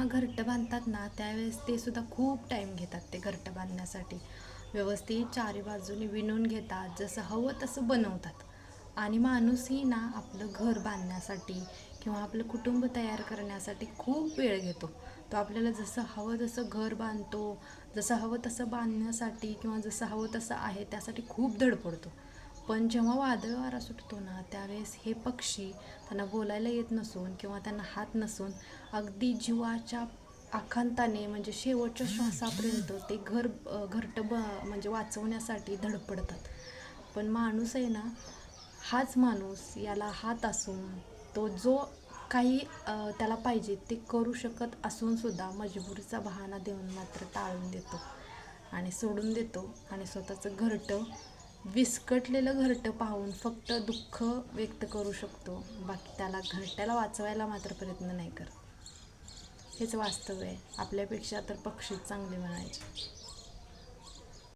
घरटं बांधतात ना त्यावेळेस ते सुद्धा खूप टाईम घेतात ते घरटं बांधण्यासाठी. व्यवस्थित चारी बाजूने विणून घेतात, जसं हवं तसं बनवतात. आणि माणूसही ना आपलं घर बांधण्यासाठी किंवा आपलं कुटुंब तयार करण्यासाठी खूप वेळ घेतो. तो आपल्याला जसं हवं तसं घर बांधतो, जसं हवं तसं बांधण्यासाठी किंवा जसं हवं तसं आहे त्यासाठी खूप धडपडतो. पण जेव्हा वादळ वारा सुटतो ना त्यावेळेस हे पक्षी, त्यांना बोलायला येत नसून किंवा त्यांना हात नसून अगदी जीवाच्या आकांताने म्हणजे शेवटच्या श्वासापर्यंत ते घरटं म्हणजे वाचवण्यासाठी धडपडतात. पण माणूस आहे ना, हाच माणूस याला हात असून तो जो काही त्याला पाहिजे ते करू शकत असून सुद्धा मजबुरीचा बहाणा देऊन मात्र टाळून देतो आणि सोडून देतो आणि स्वतःचं घरटं, विस्कटलेलं घरटं पाहून फक्त दुःख व्यक्त करू शकतो. बाकी त्याला घरट्याला वाचवायला मात्र प्रयत्न नाही करत. हेच वास्तव आहे. आपल्यापेक्षा तर पक्षीच चांगले म्हणायचे.